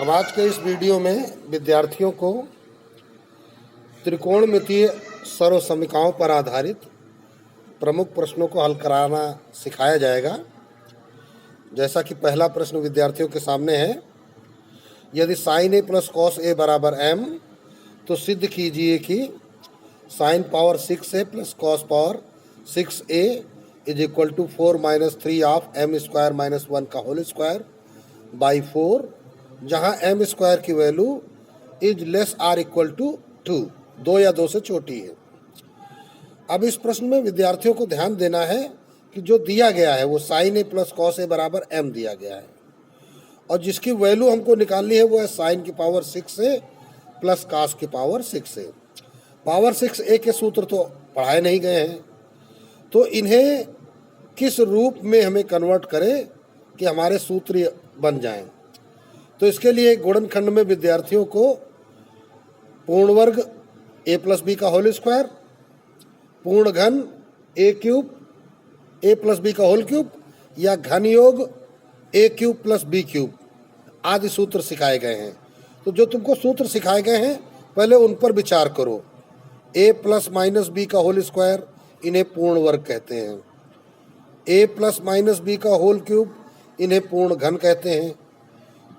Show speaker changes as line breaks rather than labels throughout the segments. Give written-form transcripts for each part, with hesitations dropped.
अब आज के इस वीडियो में विद्यार्थियों को त्रिकोणमितीय सर्वसमीकरणों पर आधारित प्रमुख प्रश्नों को हल कराना सिखाया जाएगा। जैसा कि पहला प्रश्न विद्यार्थियों के सामने है, यदि sine A plus cos A बराबर एम तो सिद्ध कीजिए कि साइन पावर 6a प्लस cos power 6a is equal to 4 minus 3 of M square minus 1 का होल स्क्वायर बाई 4, जहाँ एम स्क्वायर की value is less or equal to 2, 2 या 2 से छोटी है। अब इस प्रश्न में विद्यार्थियों को ध्यान देना है कि जो दिया गया है वो sign A plus cos A बराबर एम दिया गया है, और जिसकी वैल्यू हमको निकालनी है वो है साइन की पावर 6a प्लस कॉस की पावर 6a। पावर 6a के सूत्र तो पढ़ाए नहीं गए हैं, तो इन्हें किस रूप में हमें कन्वर्ट करें कि हमारे सूत्र बन जाएं। तो इसके लिए गुणनखंड में विद्यार्थियों को पूर्ण वर्ग a प्लस बी का होल स्क्वायर, पूर्ण घन a cube a plus B का होल क्यूब या घन योग a cube plus B cube आदि सूत्र सिखाए गए हैं। तो जो तुमको सूत्र सिखाए गए हैं पहले उन पर विचार करो। a प्लस माइनस बी का होल स्क्वायर इन्हें पूर्ण वर्ग कहते हैं, a प्लस माइनस बी का होल क्यूब इन्हें पूर्ण घन कहते हैं,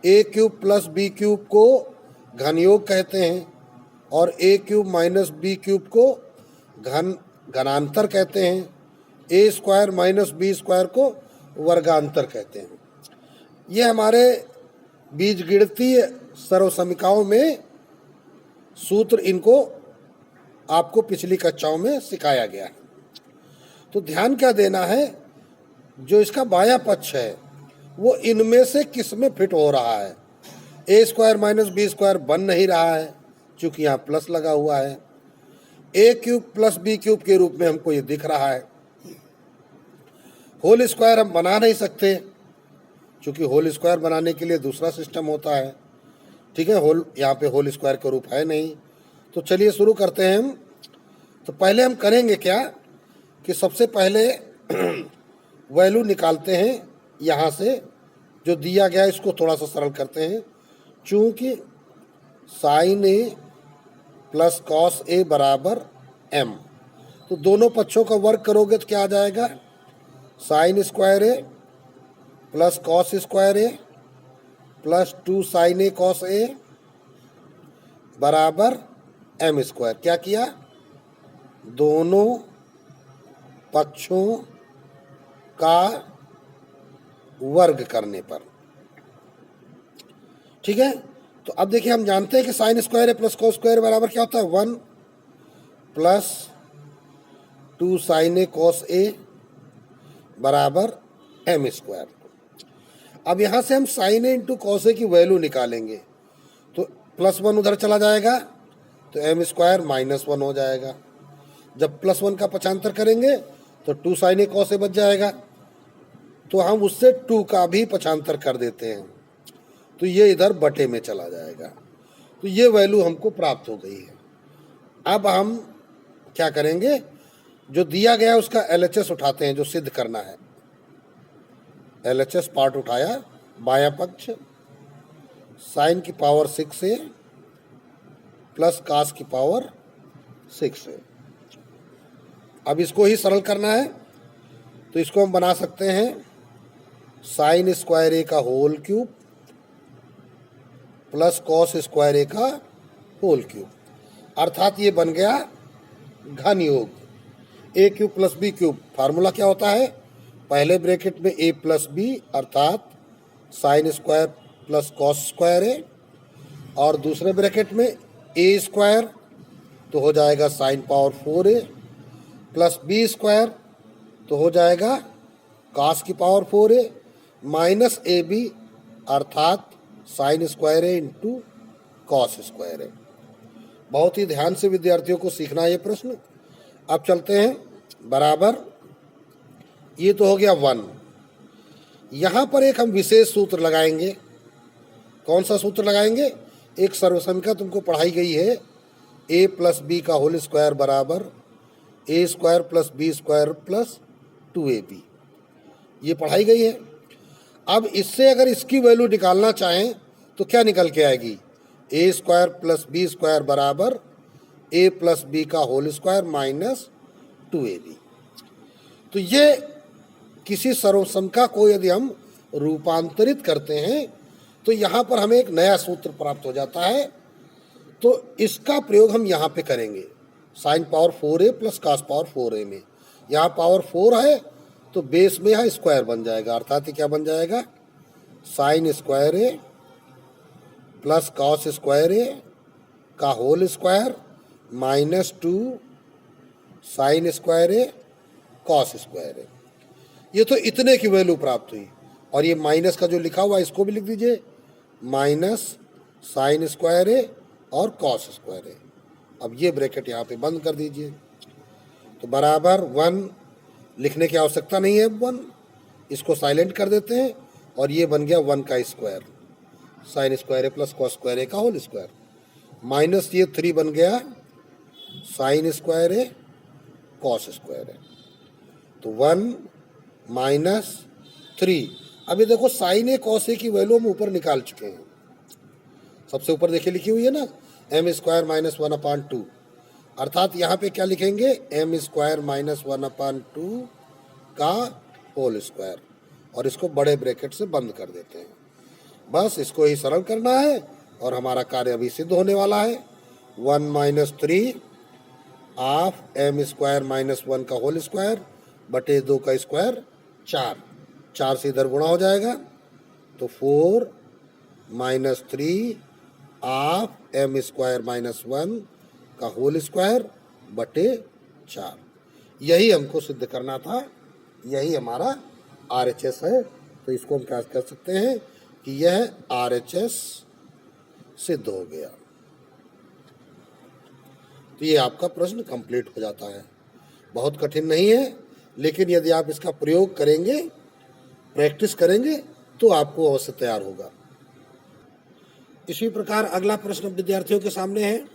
a cube plus B cube को घन योग कहते हैं, और a cube minus B cube को घनांतर कहते हैं, a square minus B square को वर्गांतर कहते हैं। ये हमारे बीजगणितीय सर्वसमीकरणों में सूत्र, इनको आपको पिछली कक्षाओं में सिखाया गया है। तो ध्यान क्या देना है, जो इसका बायां पक्ष है वो इनमें से किस में फिट हो रहा है। a square minus B square बन नहीं रहा है क्योंकि यहाँ प्लस लगा हुआ है। a cube plus B cube के रूप में हमको ये दिख रहा है। होल स्क्वायर हम बना नहीं सकते क्योंकि होल स्क्वायर बनाने के लिए दूसरा सिस्टम होता है। ठीक है, यहाँ पे होल स्क्वायर का रूप है नहीं। तो चलिए शुरू करते हैं हम। तो पहले हम करेंगे क्या कि सबसे पहले वैल्यू निकालते हैं यहाँ से, जो दिया गया इसको थोड़ा सा सरल करते हैं। चूँकि sign A plus cos A बराबर एम, तो दोनों पक्षों का वर्ग करोगे तो क्या आ जाएगा, sine square A plus cos square A plus 2 sign A cos A बराबर एम स्क्वायर। क्या किया, दोनों पक्षों का वर्ग करने पर। ठीक है, तो अब देखिए हम जानते हैं कि sign square A plus cos square बराबर क्या होता है, 1 plus 2 sign A cos A बराबर एम स्क्वायर। अब यहाँ से हम sign A into cos A की वैल्यू निकालेंगे, तो +1 उधर चला जाएगा तो एम स्क्वायर -1 हो जाएगा। जब +1 का पक्षांतर करेंगे तो 2 साइन ए कॉस ए बच जाएगा, तो हम उससे 2 का भी पक्षांतर कर देते हैं, तो ये इधर बटे में चला जाएगा। तो ये वैल्यू हमको प्राप्त हो गई है। अब हम क्या करेंगे, जो दिया गया उसका LHS उठाते हैं, जो सिद्ध करना है। LHS पार्ट उठाया, बायां पक्ष साइन की पावर 6a प्लस कॉस की पावर 6a। अब इसको ही सरल करना है, तो इसको हम बना सकते हैं साइन स्क्वायर ए का whole cube plus cos square A का होल क्यूब, अर्थात ये बन गया घन योग a cube plus B cube. Formula क्या होता है, पहले ब्रैकेट में a प्लस बी अर्थात sine square plus cos square A, और दूसरे ब्रैकेट में a स्क्वायर तो हो जाएगा sine power 4a plus B square तो हो जाएगा कॉस की power 4a minus A B अर्थात sine square A into cos square A. बहुत ही ध्यान से विद्यार्थियों को सीखना है ये प्रश्न। अब चलते हैं, बराबर ये तो हो गया 1। यहाँ पर एक हम विशेष सूत्र लगाएंगे। कौन सा सूत्र लगाएंगे, एक सर्वसमीकरण तुमको पढ़ाई गई है, a प्लस बी का होल स्क्वायर बराबर a square plus B square plus 2ab, ये पढ़ाई गई है। अब इससे अगर इसकी वैल्यू निकालना चाहें तो क्या निकल के आएगी, ए स्क्वायर प्लस बी स्क्वायर बराबर ए प्लस बी का होल स्क्वायर माइनस 2ab। तो ये किसी सर्वसंख्या को यदि हम रूपांतरित करते हैं तो यहाँ पर हमें एक नया सूत्र प्राप्त हो जाता है। तो इसका प्रयोग हम यहाँ पे करेंगे, sine power 4a plus cos power 4a में। यहाँ पावर 4 है तो बेस में यहाँ स्क्वायर बन जाएगा, अर्थात ये क्या बन जाएगा, sine square A plus cos square A का whole square minus 2 sine square A cos square A. ये तो इतने की वैल्यू प्राप्त हुई, और ये माइनस का जो लिखा हुआ है इसको भी लिख दीजिए, माइनस साइन स्क्वायर ए और कॉस स्क्वायर ए। अब ये ब्रैकेट यहाँ पे बंद कर दीजिए, तो बराबर 1 लिखने की आवश्यकता नहीं है, 1 इसको साइलेंट कर देते हैं, और ये बन गया 1 का square sine square A plus cos square A का होल स्क्वायर, माइनस ये 3 बन गया sign square A cos square A. तो 1 माइनस 3। अब ये देखो साइन ए कॉस ए की वैल्यू हम ऊपर निकाल चुके हैं, सबसे ऊपर देखिए लिखी हुई है ना, एम स्क्वायर माइनस 1/2, अर्थात यहाँ पे क्या लिखेंगे, एम स्क्वायर माइनस 1/2 का होल स्क्वायर, और इसको बड़े ब्रैकेट से बंद कर देते हैं। बस इसको ही सरल करना है और हमारा कार्य अभी सिद्ध होने वाला है। 1 minus 3 of M square minus 1 का होल स्क्वायर बटे 2 का स्क्वायर 4 से इधर गुणा हो जाएगा, तो 4 minus 3 of M square minus 1 का होल स्क्वायर बटे 4। यही हमको सिद्ध करना था, यही हमारा RHS है। तो इसको हम क्या कर सकते हैं कि यह RHS सिद्ध हो गया। तो ये आपका प्रश्न कंप्लीट हो जाता है, बहुत कठिन नहीं है, लेकिन यदि आप इसका प्रयोग करेंगे, प्रैक्टिस करेंगे, तो आपको अवश्य तैयार होगा। इसी प्रकार अगला प्रश्न विद्यार्थियों के सामने है,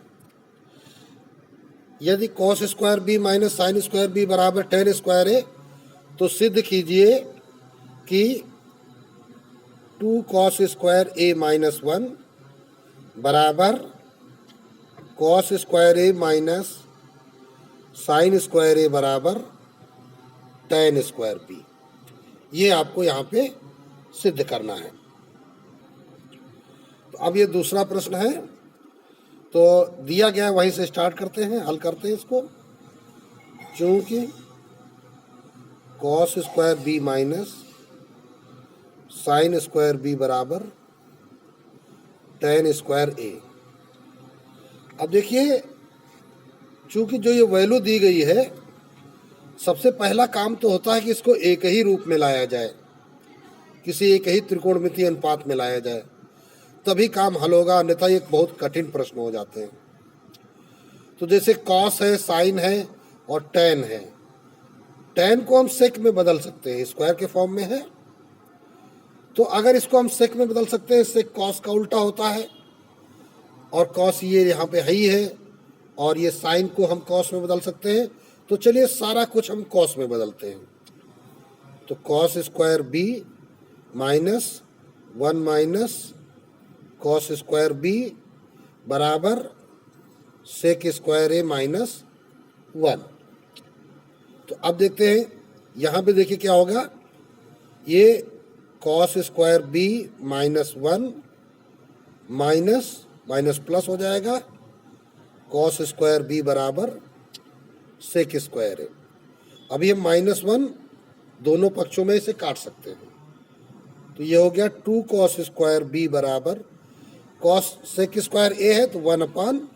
यदि cos square B minus sine square B बराबर tan स्क्वायर है, तो सिद्ध कीजिए कि 2 कॉस स्क्वायर ए माइनस 1 बराबर कॉस स्क्वायर ए माइनस साइन स्क्वायर ए बराबर tan स्क्वायर बी। ये आपको यहाँ पे सिद्ध करना है। तो अब ये दूसरा प्रश्न है, तो दिया गया है वहीं से स्टार्ट करते हैं, हल करते हैं इसको। चूंकि cos square B minus sine square B बराबर tan स्क्वायर ए। अब देखिए, चूंकि जो ये वैल्यू दी गई है, सबसे पहला काम तो होता है कि इसको एक ही रूप में लाया जाए, किसी एक ही त्रिकोणमितीय अनुपात में लाया जाए, तभी काम हल होगा, अन्यथा ये बहुत कठिन प्रश्न हो जाते हैं। तो जैसे कॉस है, साइन है और tan है, tan को हम सेक में बदल सकते हैं, स्क्वायर के फॉर्म में है, तो अगर इसको हम सेक में बदल सकते हैं, सेक कॉस का उल्टा होता है, और कॉस ये यहाँ पे ही है, और ये साइन को हम कॉस में बदल सकते हैं। तो चलिए सारा कुछ हम कॉस में बदलते हैं। तो कॉस स्क्वायर बी माइनस 1 माइनस कॉस स्क्वायर बी बराबर सेक स्क्वायर ए माइनस 1। तो अब देखते हैं, यहाँ पे देखिए क्या होगा, ये cos square B minus 1 minus minus plus हो जाएगा, कॉस स्क्वायर बी बराबर सेक स्क्वायर है। अभी हम -1 दोनों पक्षों में इसे काट सकते हैं, तो ये हो गया 2 कॉस स्क्वायर बी बराबर कॉस सेक स्क्वायर ए है तो 1 अपान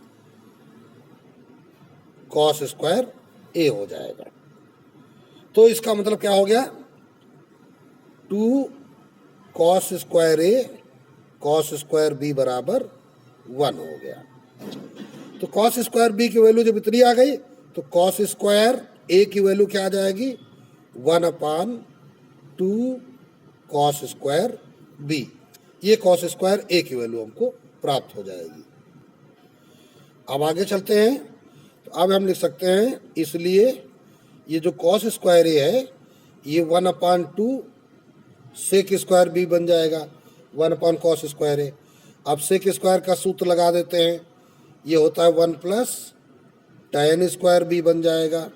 कॉस स्क्वायर ए हो जाएगा। तो इसका मतलब क्या हो गया, 2 cos square A cos square B बराबर 1 हो गया। तो कॉस स्क्वायर बी की वैल्यू जब इतनी आ गई तो कॉस स्क्वायर ए की वैल्यू क्या आ जाएगी, 1 अपान 2 कॉस स्क्वायर बी। ये कॉस स्क्वायर ए की वैल्यू हमको प्राप्त हो जाएगी। अब आगे चलते हैं, तो अब हम लिख सकते हैं, इसलिए ये जो कॉस स्क्वायर ए है ये 1 अपान 2 सेक स्क्वायर बी बन जाएगा, 1 अपान कॉस स्क्वायर ए। अब सेक स्क्वायर का सूत्र लगा देते हैं, ये होता है 1 प्लस tan स्क्वायर बी बन जाएगा।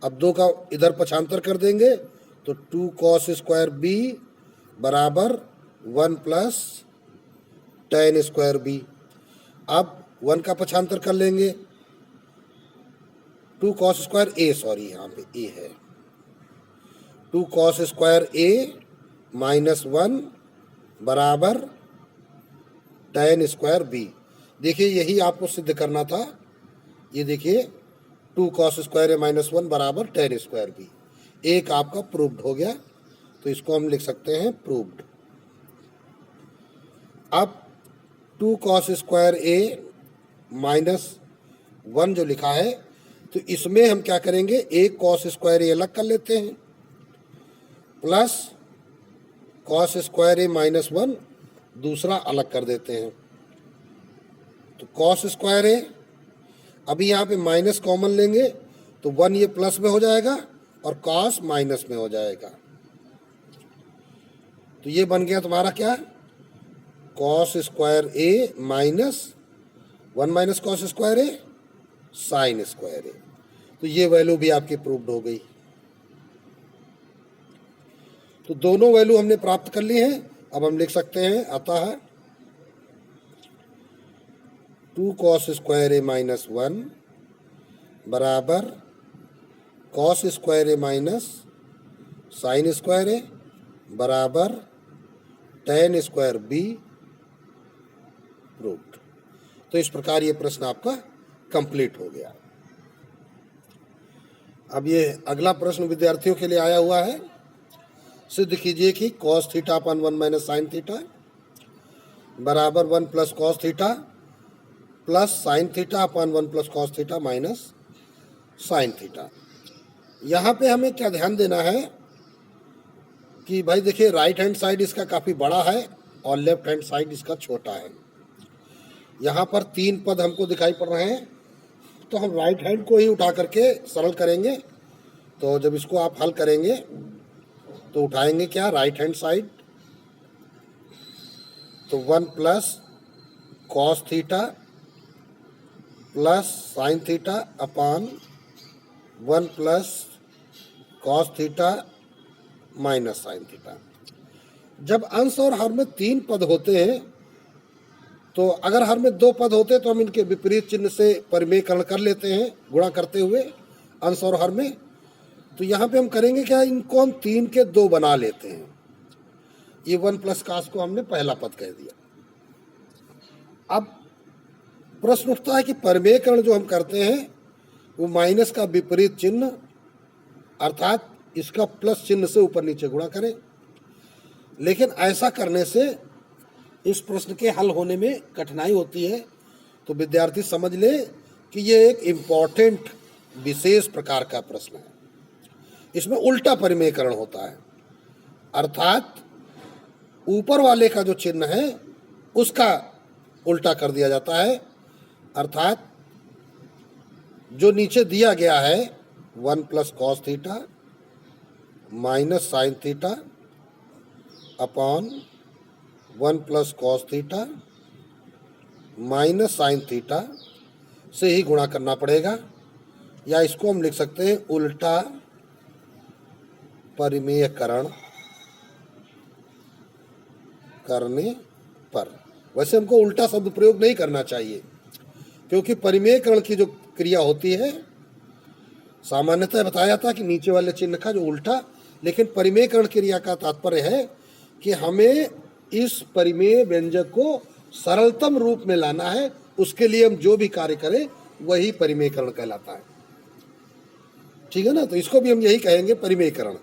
अब 2 का इधर पक्षांतर कर देंगे तो 2 cos स्क्वायर बी बराबर 1 प्लस tan स्क्वायर बी। अब 1 का पक्षांतर कर लेंगे, 2 cos स्क्वायर ए, सॉरी यहाँ पे ए है, 2 cos स्क्वायर ए माइनस 1 बराबर tan स्क्वायर बी। देखिए यही आपको सिद्ध करना था, ये देखिए 2 cos स्क्वायर ए माइनस 1 बराबर tan स्क्वायर बी, एक आपका प्रूव्ड हो गया, तो इसको हम लिख सकते हैं प्रूव्ड। अब 2 cos स्क्वायर ए माइनस 1 जो लिखा है, तो इसमें हम क्या करेंगे, एक cos स्क्वायर ए अलग कर लेते हैं प्लस cos स्क्वायर ए माइनस 1 दूसरा अलग कर देते हैं। तो cos स्क्वायर ए, अभी यहाँ पे माइनस कॉमन लेंगे तो 1 ये प्लस में हो जाएगा और cos माइनस में हो जाएगा। तो ये बन गया तुम्हारा क्या, cos square A minus 1 minus cos square A sign square A. तो ये वैल्यू भी आपकी प्रूव्ड हो गई। तो दोनों वैल्यू हमने प्राप्त कर ली हैं। अब हम लिख सकते हैं अतः 2 cos स्क्वायर ए माइनस 1 बराबर cos स्क्वायर ए माइनस साइन स्क्वायर ए बराबर tan स्क्वायर बी प्रूव्ड। तो इस प्रकार ये प्रश्न आपका कंप्लीट हो गया। अब ये अगला प्रश्न विद्यार्थियों के लिए आया हुआ है, सिद्ध कीजिए कि cos theta upon 1 minus sine theta बराबर 1 plus cos theta plus sine theta upon 1 plus cos theta minus sine theta. यहाँ पे हमें क्या ध्यान देना है कि भाई देखिए राइट हैंड साइड इसका काफ़ी बड़ा है और लेफ्ट हैंड साइड इसका छोटा है। यहाँ पर 3 पद हमको दिखाई पड़ रहे हैं, तो हम राइट हैंड को ही उठा करके सरल करेंगे। तो जब इसको आप हल करेंगे तो उठाएंगे क्या, राइट हैंड साइड, तो 1 plus cos theta plus sine theta upon 1 plus cos theta minus sine theta. जब अंश और हर में 3 पद होते हैं, तो अगर हर में 2 पद होते तो हम इनके विपरीत चिन्ह से परिमेयकरण कर लेते हैं, गुणा करते हुए अंश और हर में। तो यहाँ पे हम करेंगे क्या, इनको हम 3 के 2 बना लेते हैं। ये 1 प्लस कास को हमने पहला पद कह दिया। अब प्रश्न उठता है कि परिमेयकरण जो हम करते हैं वो माइनस का विपरीत चिन्ह अर्थात इसका प्लस चिन्ह से ऊपर नीचे गुणा करें। लेकिन ऐसा करने से इस प्रश्न के हल होने में कठिनाई होती है। तो विद्यार्थी समझ ले कि ये एक इम्पॉर्टेंट विशेष प्रकार का प्रश्न है। इसमें उल्टा परिमेयकरण होता है, अर्थात ऊपर वाले का जो चिन्ह है उसका उल्टा कर दिया जाता है। अर्थात जो नीचे दिया गया है 1 plus cos theta minus sine theta upon 1 plus cos theta minus sine theta से ही गुणा करना पड़ेगा, या इसको हम लिख सकते हैं उल्टा परिमेयकरण करने पर। वैसे हमको उल्टा शब्द प्रयोग नहीं करना चाहिए, क्योंकि परिमेयकरण की जो क्रिया होती है सामान्यतः बताया था कि नीचे वाले चिन्ह का जो उल्टा, लेकिन परिमेयकरण क्रिया का तात्पर्य है कि हमें इस परिमेय व्यंजक को सरलतम रूप में लाना है। उसके लिए हम जो भी कार्य करें वही परिमेयकरण कहलाता है। ठीक है ना, तो इसको भी हम यही कहेंगे परिमेयकरण,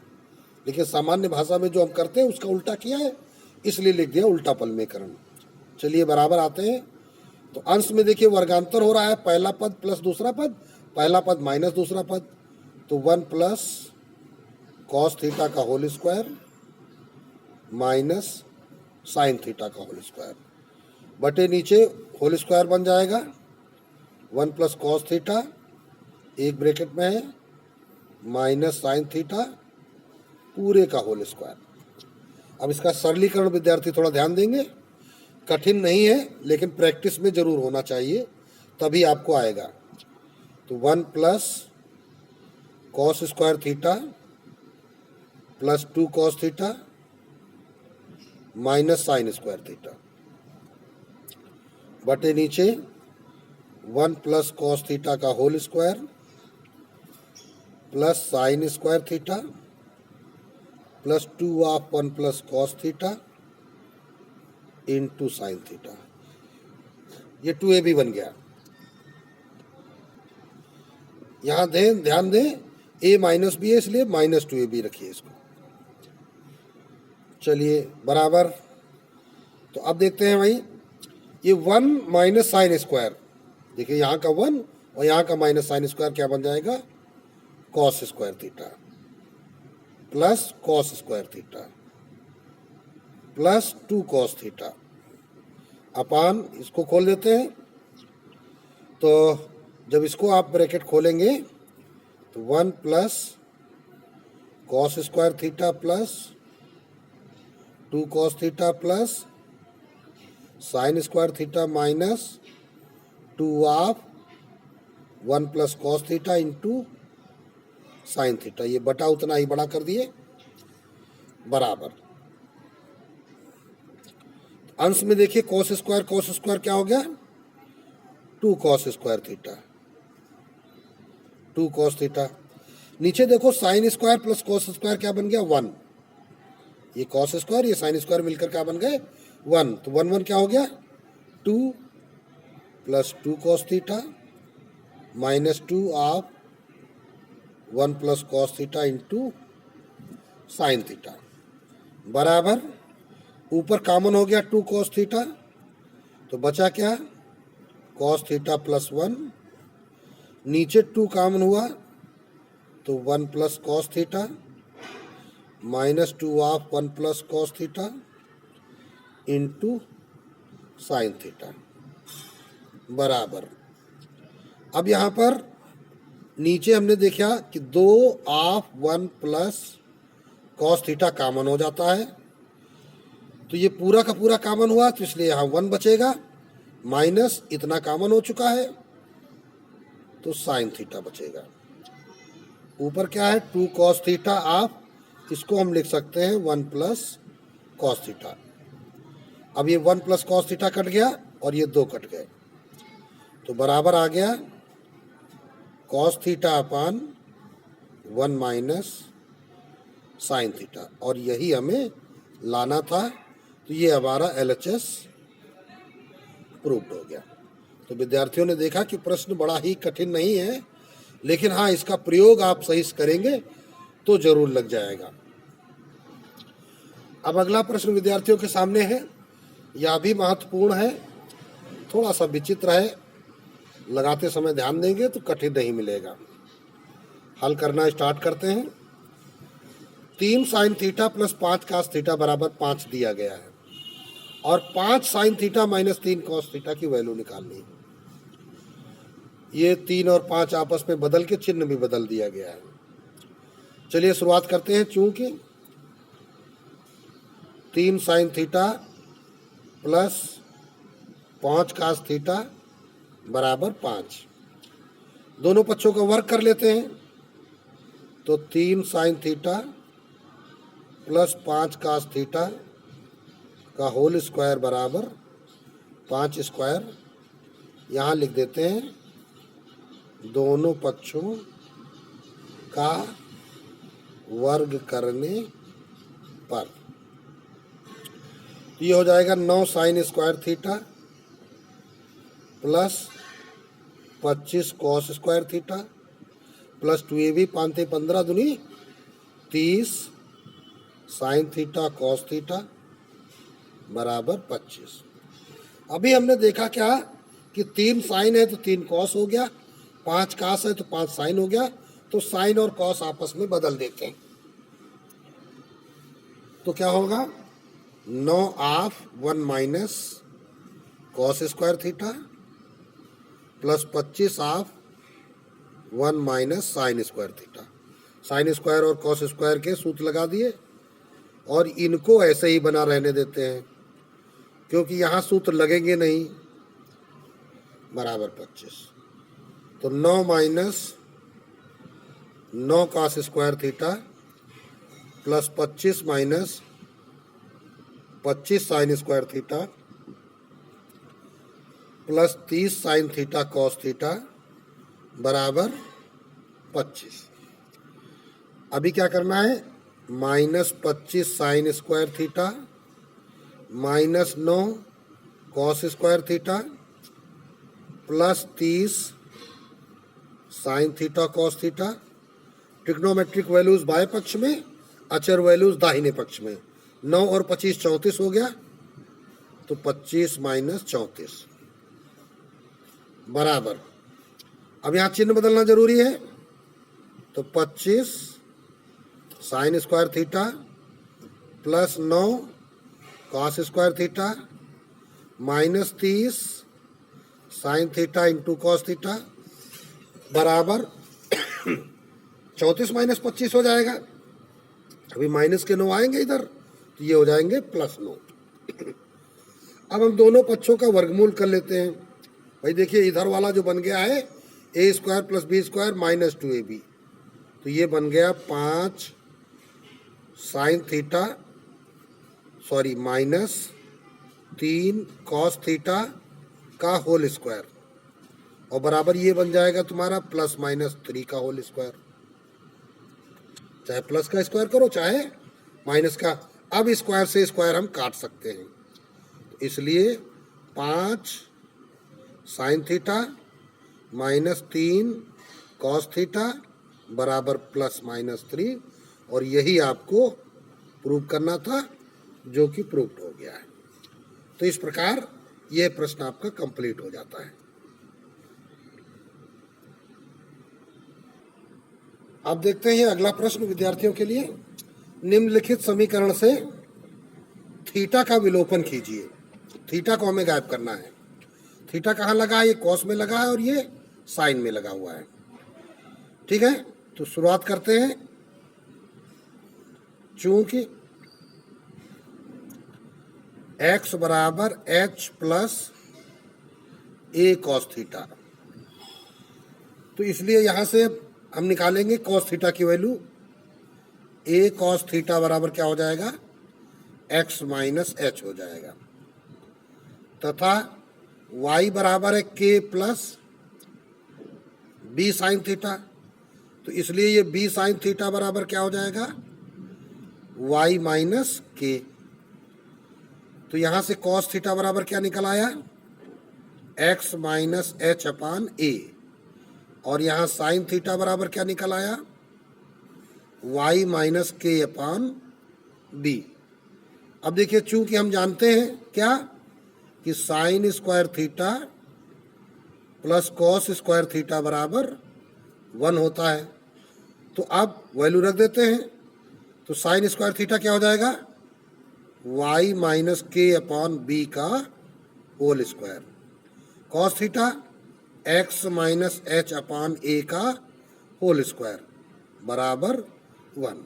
लेकिन सामान्य भाषा में जो हम करते हैं उसका उल्टा किया है, इसलिए लिख दिया उल्टा परिमेयकरण। चलिए बराबर आते हैं। तो अंश में देखिए वर्गांतर हो रहा है, पहला पद प्लस दूसरा पद, पहला पद माइनस दूसरा पद, तो 1 प्लस कॉस थीटा का whole square minus sine theta का होल स्क्वायर बटे नीचे होल स्क्वायर बन जाएगा 1 प्लस कॉस थीटा एक ब्रैकेट में है माइनस साइन थीटा पूरे का होल स्क्वायर। अब इसका सरलीकरण विद्यार्थी थोड़ा ध्यान देंगे कठिन नहीं है, लेकिन प्रैक्टिस में जरूर होना चाहिए, तभी आपको आएगा। तो 1 plus cos square theta plus 2 cos theta minus sine square theta बटे नीचे 1 प्लस कॉस थीटा का whole square plus sine square theta plus 2 of 1 plus cos theta into sine theta. ये 2ab बन गया। यहां ध्यान दें a माइनस बी है, इसलिए माइनस 2ab रखिए इसको। चलिए बराबर। तो अब देखते हैं भाई, ये 1 माइनस साइन स्क्वायर, देखिए यहाँ का 1 और यहाँ का माइनस साइन स्क्वायर क्या बन जाएगा, cos square theta plus cos square theta plus 2 cos theta upon, इसको खोल देते हैं। तो जब इसको आप ब्रैकेट खोलेंगे तो 1 plus cos square theta plus 2 cos theta plus sine square theta minus 2 of 1 plus cos theta into sine theta, ये बटा उतना ही बड़ा कर दिए, बराबर। अंश में देखिए कॉस स्क्वायर क्या हो गया, 2 cos square theta 2 cos theta. नीचे देखो sign square plus cos square क्या बन गया, 1। ये कॉस स्क्वायर ये साइन स्क्वायर मिलकर क्या बन गए, 1। तो 1 1 क्या हो गया, 2 plus 2 cos theta minus 2 of 1 plus cos theta into sine theta, बराबर। ऊपर कॉमन हो गया 2 कॉस थीटा, तो बचा क्या, कॉस थीटा प्लस 1। नीचे 2 कॉमन हुआ तो 1 plus cos theta minus 2 of 1 plus cos theta into sine theta, बराबर। अब यहाँ पर नीचे हमने देखा कि 2 of 1 plus cos theta common हो जाता है, तो ये पूरा का पूरा कॉमन हुआ, तो इसलिए यहाँ 1 बचेगा, माइनस इतना कॉमन हो चुका है तो साइन थीटा बचेगा। ऊपर क्या है, 2 कॉस थीटा ऑफ, इसको हम लिख सकते हैं 1 प्लस कॉस थीटा। अब ये 1 प्लस कॉस थीटा कट गया और ये 2 कट गए, तो बराबर आ गया cos theta upon 1 minus sine theta, और यही हमें लाना था। तो ये हमारा LHS प्रूव्ड हो गया। तो विद्यार्थियों ने देखा कि प्रश्न बड़ा ही कठिन नहीं है, लेकिन हाँ इसका प्रयोग आप सही से करेंगे तो जरूर लग जाएगा। अब अगला प्रश्न विद्यार्थियों के सामने है, यह भी महत्वपूर्ण है, थोड़ा सा विचित्र है, लगाते समय ध्यान देंगे तो कठिन नहीं मिलेगा। हल करना स्टार्ट करते हैं। 3 sine theta plus 5 cos theta बराबर 5 दिया गया है और 5 sine theta minus 3 cos theta की वैल्यू निकालनी है। ये 3 और 5 आपस में बदल के चिन्ह भी बदल दिया गया है। चलिए शुरुआत करते हैं। चूंकि 3 sine theta plus 5 cos theta बराबर 5, दोनों पक्षों का वर्ग कर लेते हैं। तो 3 sine theta plus 5 cos theta का होल स्क्वायर बराबर 5 स्क्वायर, यहाँ लिख देते हैं दोनों पक्षों का वर्ग करने पर। ये हो जाएगा 9 sign square theta plus 25 cos square theta plus 2ab 5 15 दूनी 30 साइन थीटा कॉस थीटा बराबर 25। अभी हमने देखा क्या कि 3 साइन है तो 3 कॉस हो गया, 5 कॉस है तो 5 साइन हो गया, तो साइन और कॉस आपस में बदल देते हैं। तो क्या होगा, 9 ऑफ 1 माइनस cos square theta plus 25 of 1 minus sine square theta. Sine square और कॉस स्क्वायर के सूत्र लगा दिए और इनको ऐसे ही बना रहने देते हैं। क्योंकि यहाँ सूत्र लगेंगे नहीं, बराबर 25। तो 9 minus 9 cos square theta plus 25 minus 25 sign square theta plus 30 sine theta cos theta बराबर 25। अभी क्या करना है, minus 25 sign square theta minus 9 cos square theta plus 30 sine theta cos theta. Trigonometric values बाएं पक्ष में, अचर वैल्यूज दाहिने पक्ष में। 9 और 25 34 हो गया, तो 25 माइनस 34 बराबर, अब यहाँ चिन्ह बदलना जरूरी है, तो 25 sign square theta plus 9 cos square theta minus 30 sine theta into cos theta बराबर 34 माइनस 25 हो जाएगा। अभी माइनस के 9 आएंगे इधर, तो ये हो जाएंगे प्लस 9। अब हम दोनों पक्षों का वर्गमूल कर लेते हैं। भाई देखिए, इधर वाला जो बन गया है A square plus B square minus 2ab, तो ये बन गया 5 sine theta sorry minus 3 cos theta का होल स्क्वायर, और बराबर ये बन जाएगा तुम्हारा प्लस माइनस 3 का होल स्क्वायर। चाहे प्लस का स्क्वायर करो चाहे माइनस का। अब स्क्वायर से स्क्वायर हम काट सकते हैं, तो इसलिए 5 sine theta minus 3 cos theta बराबर प्लस माइनस 3, और यही आपको प्रूव करना था, जो कि प्रूव्ड हो गया है। तो इस प्रकार यह प्रश्न आपका कंप्लीट हो जाता है। अब देखते हैं अगला प्रश्न विद्यार्थियों के लिए। निम्नलिखित समीकरण से थीटा का विलोपन कीजिए। थीटा को हमें गायब करना है। थीटा कहाँ लगा है, ये कॉस में लगा है और ये साइन में लगा हुआ है। ठीक है, तो शुरुआत करते हैं। चूंकि x बराबर h प्लस ए कॉस थीटा, तो इसलिए यहां से हम निकालेंगे कॉस थीटा की वैल्यू। ए कॉस थीटा बराबर क्या हो जाएगा, x माइनस एच हो जाएगा, तथा y बराबर है k plus B sine theta, तो इसलिए ये बी साइन थीटा बराबर क्या हो जाएगा, y माइनस के। तो यहां से कॉस थीटा बराबर क्या निकल आया, x माइनस एच अपान ए, और यहां साइन थीटा बराबर क्या निकल आया, y माइनस के अपान बी। अब देखिए, चूंकि हम जानते हैं क्या कि sign square theta plus cos square theta बराबर 1 होता है, तो अब वैल्यू रख देते हैं। तो साइन स्क्वायर थीटा क्या हो जाएगा, y minus K upon B का whole square, cos theta x minus H upon A का होल स्क्वायर बराबर 1।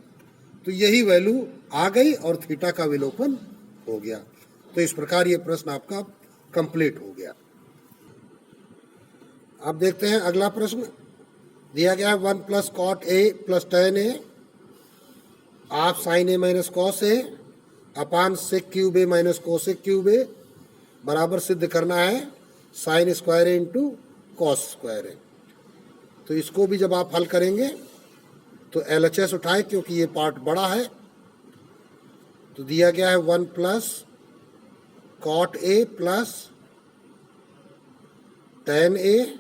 तो यही वैल्यू आ गई और थीटा का विलोपन हो गया। तो इस प्रकार ये प्रश्न आपका कंप्लीट हो गया। अब देखते हैं अगला प्रश्न। दिया गया है 1 plus cot A plus tan A आप sine A minus cos A upon sec cube A minus cosec cube A बराबर सिद्ध करना है sine square A into cos square A. तो इसको भी जब आप हल करेंगे तो LHS उठाए, क्योंकि ये पार्ट बड़ा है। तो दिया गया है 1 plus cot A plus tan A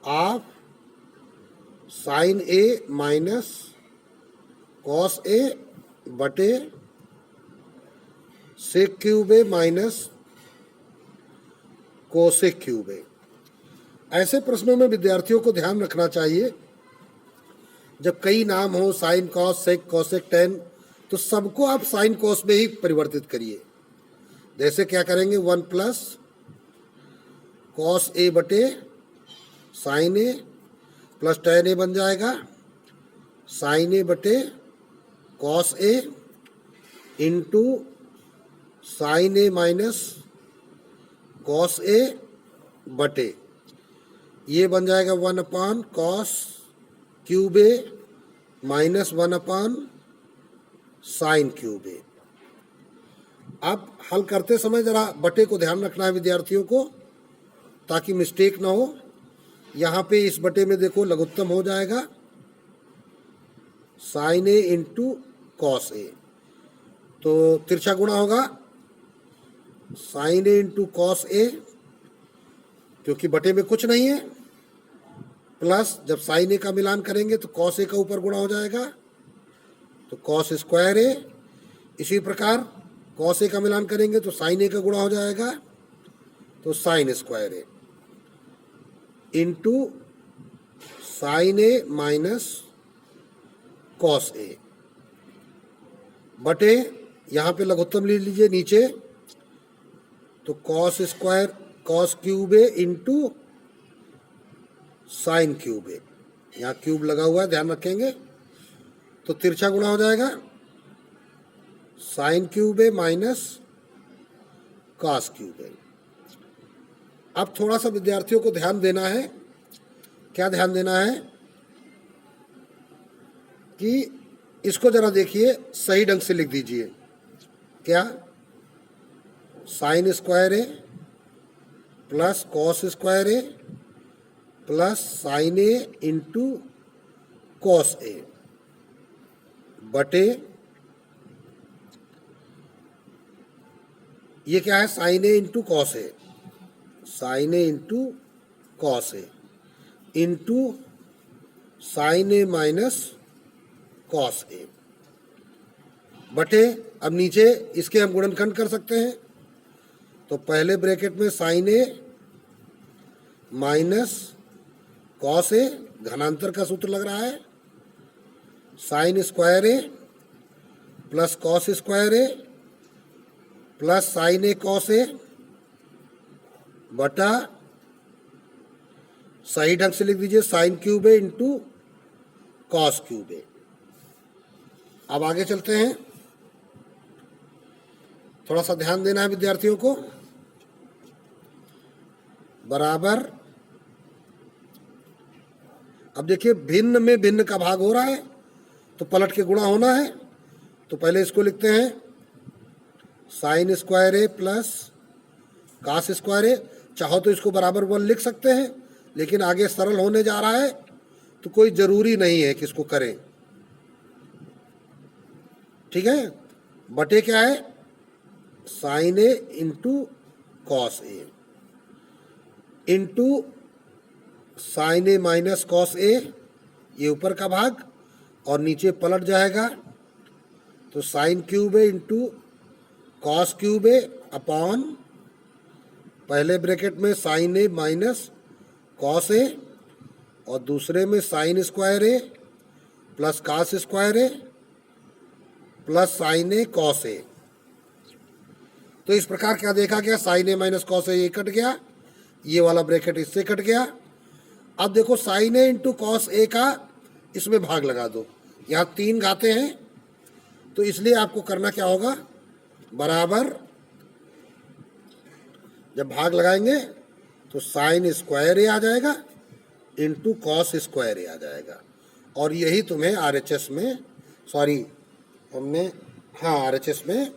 of sine A minus cos A बटे sec cube A minus cosec cube A. ऐसे प्रश्नों में विद्यार्थियों को ध्यान रखना चाहिए, जब कई नाम हो sine cos sec cosec tan, तो सबको आप साइन कॉस में ही परिवर्तित करिए। जैसे क्या करेंगे, 1 प्लस कॉस ए बटे साइन ए प्लस टेन ए बन जाएगा साइन ए बटे cos A into sine A minus cos A बटे ये बन जाएगा 1 अपान cos cube A minus 1 upon sine cube ए। अब हल करते समय जरा बटे को ध्यान रखना है विद्यार्थियों को, ताकि मिस्टेक ना हो। यहाँ पे इस बटे में देखो लघुत्तम हो जाएगा sign A into cos A, तो तिरछा गुणा होगा sign A into cos A, क्योंकि बटे में कुछ नहीं है, प्लस जब साइन ए का मिलान करेंगे तो कॉस ए का ऊपर गुणा हो जाएगा तो कॉस स्क्वायर ए। इसी प्रकार कॉस ए का मिलान करेंगे तो साइन ए का गुणा हो जाएगा तो sign square A into sine A minus cos A बटे यहाँ पे लघुत्तम ले लीजिए नीचे, तो कॉस स्क्वायर कॉस क्यूब ए इंटू साइन क्यूब ए, यहाँ क्यूब लगा हुआ है ध्यान रखेंगे, तो तिरछा गुणा हो जाएगा sine cube A minus cos cube ए। अब थोड़ा सा विद्यार्थियों को ध्यान देना है। क्या ध्यान देना है कि इसको जरा देखिए, सही ढंग से लिख दीजिए। क्या sign square A plus cos square A plus sign A into cos A बटे ये क्या है sign A into cos A, sign A into cos A into sine A minus cos A बटे, अब नीचे इसके हम गुणनखंड कर सकते हैं, तो पहले ब्रैकेट में साइन ए माइनस कॉस ए, घनांतर का सूत्र लग रहा है, sine square A plus cos square A plus sign A cos A बटा, सही ढंग से लिख दीजिए साइन क्यूब ए इंटू कॉस क्यूब ए। अब आगे चलते हैं, थोड़ा सा ध्यान देना है विद्यार्थियों को। बराबर, अब देखिए भिन्न में भिन्न का भाग हो रहा है तो पलट के गुणा होना है, तो पहले इसको लिखते हैं sign square A plus cos square ए। चाहो तो इसको बराबर 1 लिख सकते हैं, लेकिन आगे सरल होने जा रहा है तो कोई ज़रूरी नहीं है कि इसको करें, ठीक है। बटे क्या है sign A into cos A into sine A minus cos ए, ये ऊपर का भाग और नीचे पलट जाएगा, तो साइन क्यूब ए इंटू कॉस क्यूब ए अपॉन पहले ब्रैकेट में साइन ए माइनस कॉस ए और दूसरे में sign square A plus cos square A plus sign A cos A. तो इस प्रकार क्या देखा गया, साइन ए माइनस कॉस ए ये कट गया, ये वाला ब्रैकेट इससे कट गया। अब देखो sign A into cos A का इसमें भाग लगा दो, यहाँ 3 घाते हैं, तो इसलिए आपको करना क्या होगा, बराबर जब भाग लगाएंगे तो साइन स्क्वायर ए आ जाएगा इंटू कॉस स्क्वायर ए आ जाएगा, और यही तुम्हें RHS में, सॉरी हमने हाँ RHS में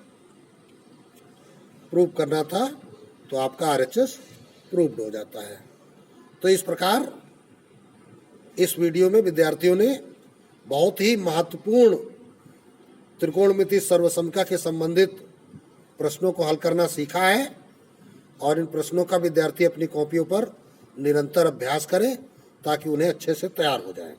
प्रूव करना था, तो आपका RHS प्रूव्ड हो जाता है। तो इस प्रकार इस वीडियो में विद्यार्थियों ने बहुत ही महत्वपूर्ण त्रिकोणमिति सर्वसमता के संबंधित प्रश्नों को हल करना सीखा है, और इन प्रश्नों का विद्यार्थी अपनी कॉपियों पर निरंतर अभ्यास करें ताकि उन्हें अच्छे से तैयार हो जाएं।